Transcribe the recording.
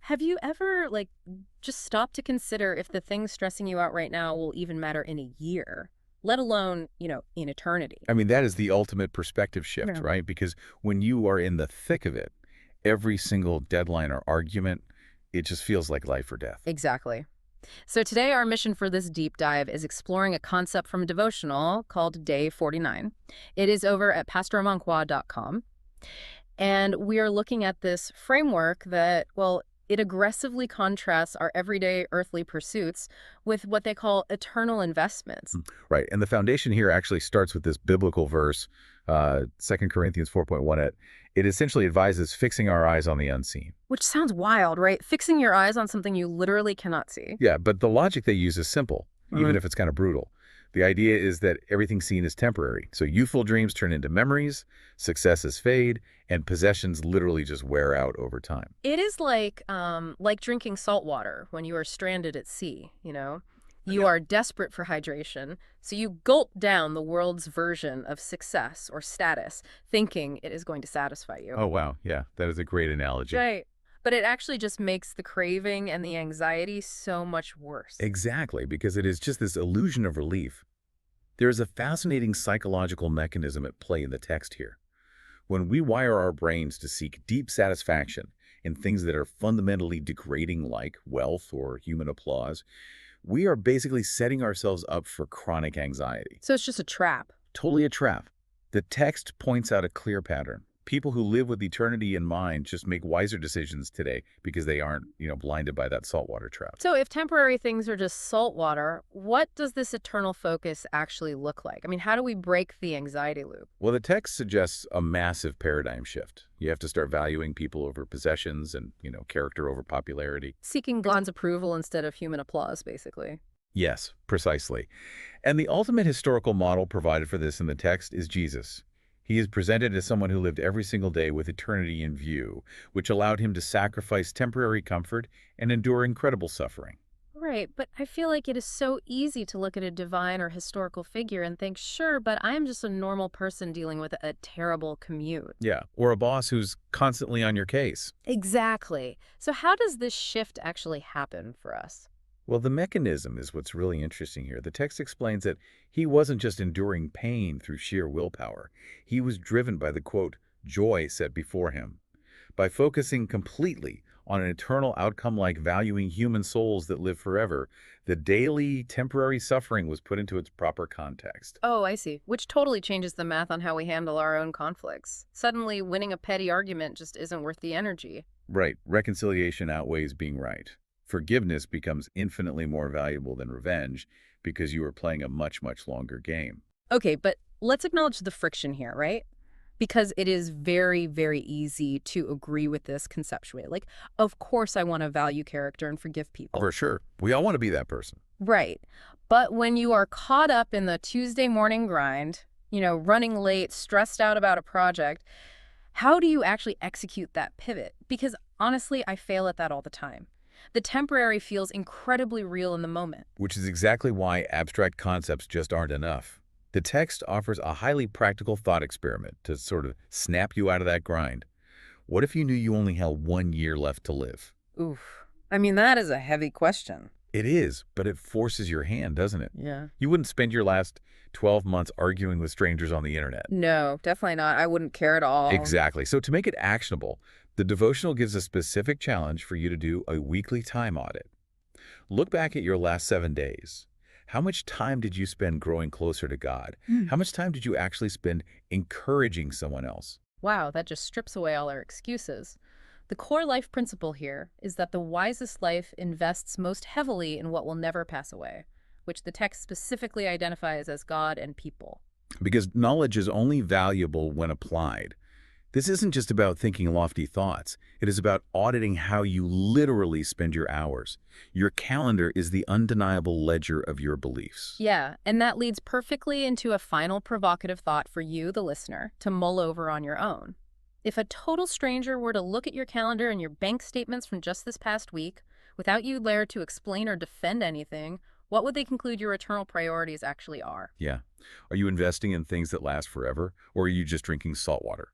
Have you ever, just stopped to consider if the things stressing you out right now will even matter in a year, let alone, in eternity? I mean, that is the ultimate perspective shift, Yeah. right? Because when you are in the thick of it, every single deadline or argument, it just feels like life or death. Exactly. So today, our mission for this deep dive is exploring a concept from a devotional called Day 49. It is over at PastorAmanqua.com. And we are looking at this framework that, well, it aggressively contrasts our everyday earthly pursuits with what they call eternal investments. Right. And the foundation here actually starts with this biblical verse, 2 Corinthians 4.1. It essentially advises fixing our eyes on the unseen. Which sounds wild, right? Fixing your eyes on something you literally cannot see. Yeah, but the logic they use is simple, even Mhm. if it's kind of brutal. The idea is that everything seen is temporary. So youthful dreams turn into memories, successes fade, and possessions literally just wear out over time. It is like drinking salt water when you are stranded at sea. You are desperate for hydration, so you gulp down the world's version of success or status, thinking it is going to satisfy you. Oh, wow. Yeah, that is a great analogy. Right. But it actually just makes the craving and the anxiety so much worse. Exactly, because it is just this illusion of relief. There is a fascinating psychological mechanism at play in the text here. When we wire our brains to seek deep satisfaction in things that are fundamentally degrading like wealth or human applause, we are basically setting ourselves up for chronic anxiety. So it's just a trap. Totally a trap. The text points out a clear pattern. People who live with eternity in mind just make wiser decisions today because they aren't, blinded by that saltwater trap. So if temporary things are just salt water, what does this eternal focus actually look like? I mean, how do we break the anxiety loop? Well, the text suggests a massive paradigm shift. You have to start valuing people over possessions and, character over popularity. Seeking God's approval instead of human applause, basically. Yes, precisely. And the ultimate historical model provided for this in the text is Jesus. He is presented as someone who lived every single day with eternity in view, which allowed him to sacrifice temporary comfort and endure incredible suffering. Right, but I feel like it is so easy to look at a divine or historical figure and think, sure, but I am just a normal person dealing with a terrible commute. Yeah, or a boss who's constantly on your case. Exactly. So how does this shift actually happen for us? Well, the mechanism is what's really interesting here. The text explains that he wasn't just enduring pain through sheer willpower. He was driven by the, quote, joy set before him. By focusing completely on an eternal outcome like valuing human souls that live forever, the daily, temporary suffering was put into its proper context. Oh, I see. Which totally changes the math on how we handle our own conflicts. Suddenly, winning a petty argument just isn't worth the energy. Right, reconciliation outweighs being right. Forgiveness becomes infinitely more valuable than revenge because you are playing a much, much longer game. Okay, but let's acknowledge the friction here, right? Because it is very, very easy to agree with this conceptually. Like, of course, I want to value character and forgive people. For sure. We all want to be that person. Right. But when you are caught up in the Tuesday morning grind, running late, stressed out about a project, how do you actually execute that pivot? Because honestly, I fail at that all the time. The temporary feels incredibly real in the moment. Which is exactly why abstract concepts just aren't enough. The text offers a highly practical thought experiment to sort of snap you out of that grind. What if you knew you only had 1 year left to live? Oof. I mean, that is a heavy question. It is, but it forces your hand, doesn't it? Yeah. You wouldn't spend your last 12 months arguing with strangers on the internet. No, definitely not. I wouldn't care at all. Exactly. So to make it actionable, the devotional gives a specific challenge for you to do a weekly time audit. Look back at your last 7 days. How much time did you spend growing closer to God? Hmm. How much time did you actually spend encouraging someone else? Wow, that just strips away all our excuses. The core life principle here is that the wisest life invests most heavily in what will never pass away, which the text specifically identifies as God and people. Because knowledge is only valuable when applied. This isn't just about thinking lofty thoughts. It is about auditing how you literally spend your hours. Your calendar is the undeniable ledger of your beliefs. Yeah, and that leads perfectly into a final provocative thought for you, the listener, to mull over on your own. If a total stranger were to look at your calendar and your bank statements from just this past week, without you there to explain or defend anything, what would they conclude your eternal priorities actually are? Yeah. Are you investing in things that last forever, or are you just drinking salt water?